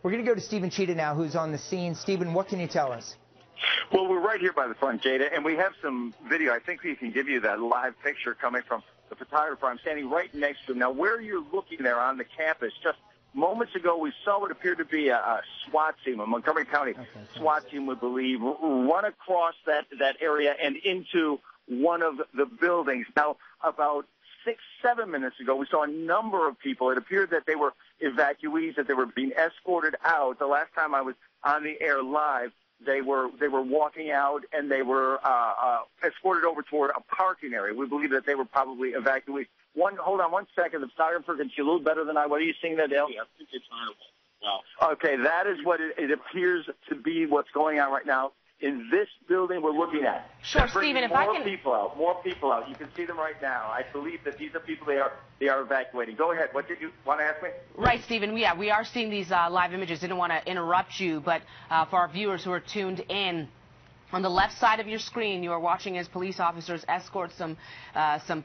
We're going to go to Stephen Cheetah now, who's on the scene. Stephen, what can you tell us? Well, we're right here by the front gate, and we have some video. I think we can give you that live picture coming from the photographer. I'm standing right next to him. Now, where you're looking there on the campus, just moments ago, we saw what appeared to be a SWAT team, a Montgomery County SWAT team, we believe, run across that area and into one of the buildings. Now, about 6-7 minutes ago, we saw a number of people. It appeared that they were evacuees, that they were being escorted out. The last time I was on the air live, they were walking out, and they were escorted over toward a parking area. We believe that they were probably evacuees. Hold on 1 second. The photographer can see a little better than I. What are you seeing there, Dale? Yeah, I think it's Wow. Okay, that is what it appears to be what's going on right now in this building we're looking at. Sure, Stephen, if I can... More people out. You can see them right now. I believe that these are people they are evacuating. Go ahead. What did you want to ask me? Right, Stephen. Yeah, we are seeing these live images. Didn't want to interrupt you, but for our viewers who are tuned in, on the left side of your screen, you are watching as police officers escort some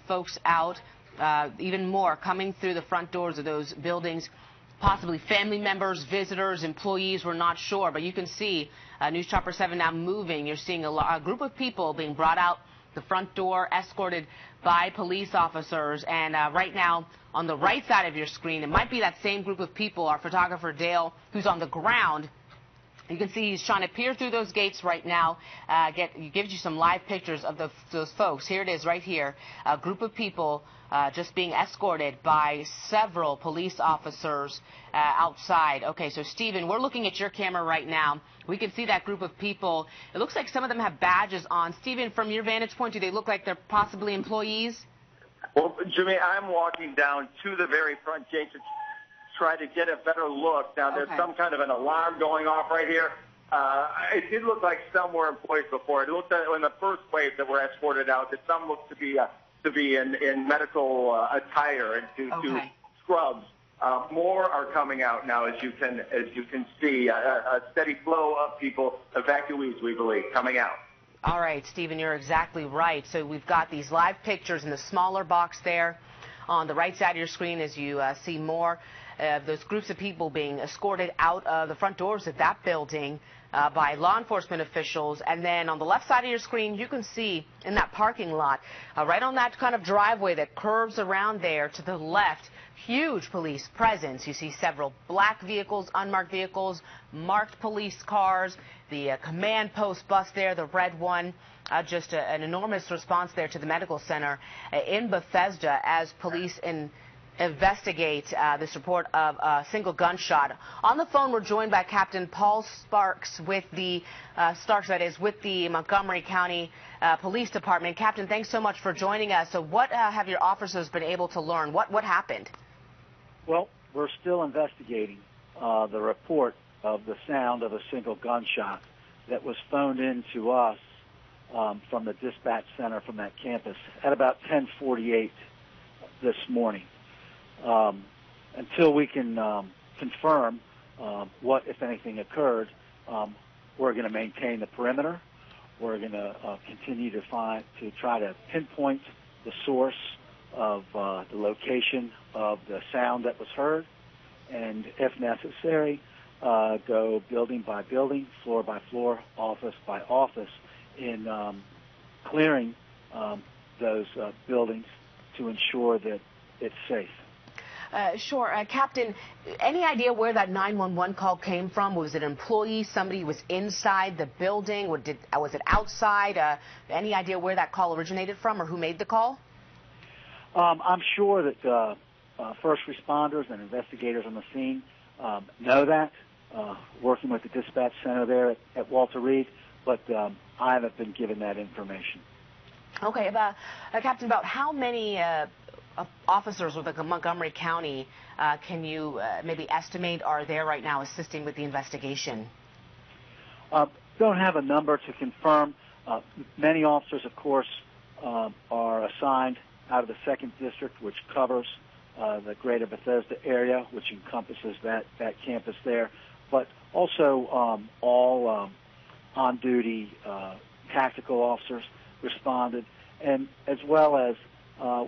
folks out, even more coming through the front doors of those buildings. Possibly family members, visitors, employees, we're not sure. But you can see News Chopper 7 now moving. You're seeing a group of people being brought out the front door, escorted by police officers. And right now, on the right side of your screen, it might be that same group of people, our photographer Dale, who's on the ground. You can see he's trying to peer through those gates right now. Gives you some live pictures of those folks. Here it is right here. A group of people just being escorted by several police officers outside. Okay, so Stephen, we're looking at your camera right now. We can see that group of people. It looks like some of them have badges on. Stephen, from your vantage point, do they look like they're possibly employees? Well, Jimmy, I'm walking down to the very front gate to try to get a better look. Now, there's some kind of an alarm going off right here. It did look like some were employees before. It looked like in the first wave that were escorted out that some looked to be in medical attire and to scrubs. More are coming out now, as you can see. A steady flow of people, evacuees, we believe, coming out. All right, Stephen, you're exactly right. So we've got these live pictures in the smaller box there on the right side of your screen as you see more of those groups of people being escorted out of the front doors of that building by law enforcement officials. And then on the left side of your screen, you can see in that parking lot, right on that kind of driveway that curves around there to the left, huge police presence. You see several black vehicles, unmarked vehicles, marked police cars, the command post bus there, the red one. Just an enormous response there to the medical center in Bethesda as police investigate this report of a single gunshot. On the phone, we're joined by Captain Paul Sparks with the Montgomery County Police Department. Captain, thanks so much for joining us. So what have your officers been able to learn? What happened? Well, we're still investigating the report of the sound of a single gunshot that was phoned in to us from the dispatch center from that campus at about 10:48 this morning. Until we can confirm what, if anything, occurred, we're going to maintain the perimeter. We're going to continue to try to pinpoint the source of the location of the sound that was heard, and if necessary, go building by building, floor by floor, office by office in clearing those buildings to ensure that it's safe. Sure. Captain, any idea where that 911 call came from? Was it an employee, somebody who was inside the building? Was it outside? Any idea where that call originated from or who made the call? I'm sure that first responders and investigators on the scene know that, working with the dispatch center there at Walter Reed, but I haven't been given that information. Okay. Captain, about how many officers with the Montgomery County can you maybe estimate are there right now assisting with the investigation? Don't have a number to confirm. Many officers, of course, are assigned out of the 2nd District, which covers the greater Bethesda area, which encompasses that campus there, but also all on-duty tactical officers responded, and as well as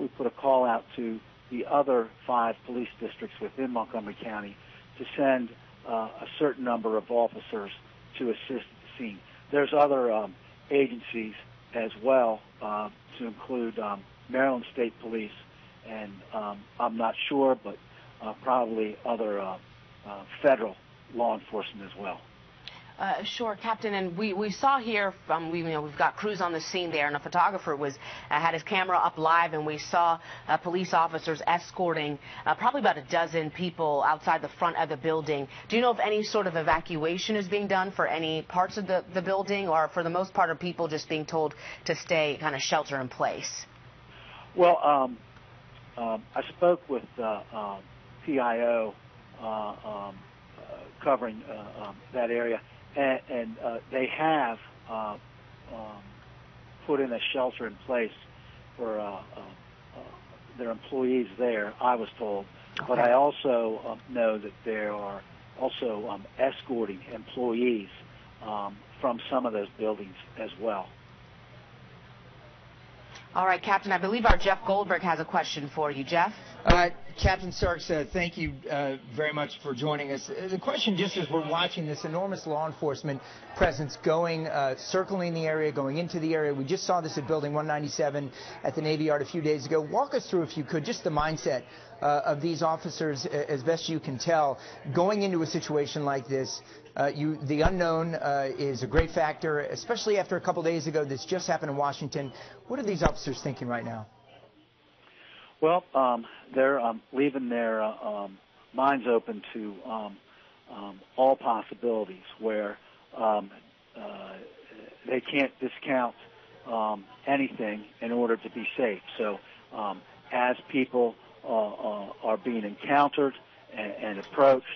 we put a call out to the other 5 police districts within Montgomery County to send a certain number of officers to assist the scene. There's other agencies as well, to include Maryland State Police, and I'm not sure, but probably other federal law enforcement as well. Sure, Captain, and we saw here from we've got crews on the scene there, and a photographer had his camera up live, and we saw police officers escorting probably about a dozen people outside the front of the building. Do you know if any sort of evacuation is being done for any parts of the building, or for the most part are people just being told to stay kind of shelter in place? Well, I spoke with PIO covering that area. And they have put in a shelter in place for their employees there, I was told. Okay. But I also know that they are also escorting employees from some of those buildings as well. All right, Captain, I believe our Jeff Goldberg has a question for you. Jeff? Captain Starks, thank you very much for joining us. The question, just as we're watching this enormous law enforcement presence going, circling the area, going into the area. We just saw this at Building 197 at the Navy Yard a few days ago. Walk us through, if you could, just the mindset of these officers, as best you can tell, going into a situation like this. The unknown is a great factor, especially after a couple days ago. This just happened in Washington. What are these officers thinking right now? Well, they're leaving their minds open to all possibilities, where they can't discount anything in order to be safe. So as people are being encountered and approached,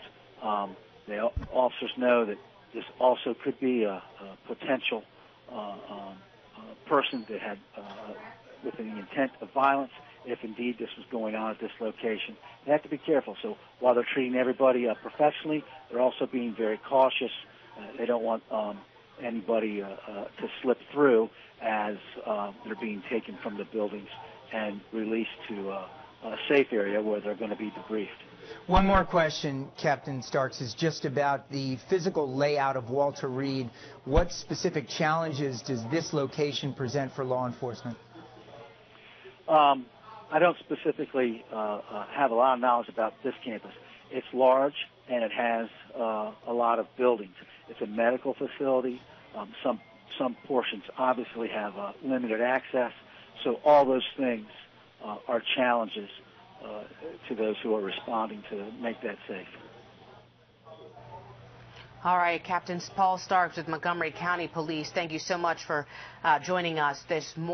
the officers know that this also could be a potential person that had with the intent of violence, if indeed this was going on at this location. They have to be careful. So while they're treating everybody professionally, they're also being very cautious. They don't want anybody to slip through as they're being taken from the buildings and released to a safe area where they're going to be debriefed. One more question, Captain Starks, is just about the physical layout of Walter Reed. What specific challenges does this location present for law enforcement? I don't specifically have a lot of knowledge about this campus. It's large, and it has a lot of buildings. It's a medical facility. Some portions obviously have limited access. So all those things are challenges to those who are responding to make that safe. All right, Captain Paul Starks with Montgomery County Police, thank you so much for joining us this morning.